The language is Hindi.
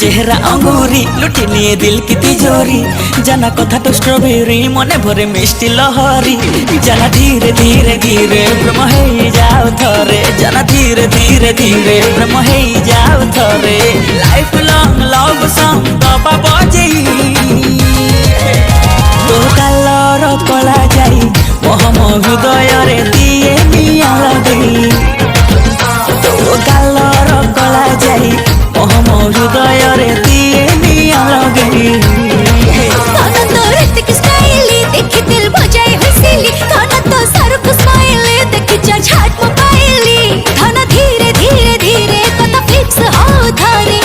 चेहरा अंगूरी लुटी निये दिल की तिजोरी जाना कथा तो स्ट्रॉबेरी मने भरे मिष्टी लहरी जाना धीरे धीरे धीरे प्रेम हे जाओ थरे जाना धीरे धीरे धीरे प्रेम हे जाओ थरे लाइफ लॉन्ग लव सॉन्ग दबा बजे तो गालर कला जाई मोहम हृदय रे दिए निया लगे तो गालर कला जाई मोहम हृदय रे दिए निया लगे खाना तो ऋतिक स्टाइल देखी दिल बजाए हुइसिली खाना तो शाहरुख स्माइल देखी जज हार्ट मोबाइल खाना धीरे धीरे धीरे कथा फिक्स हो धरे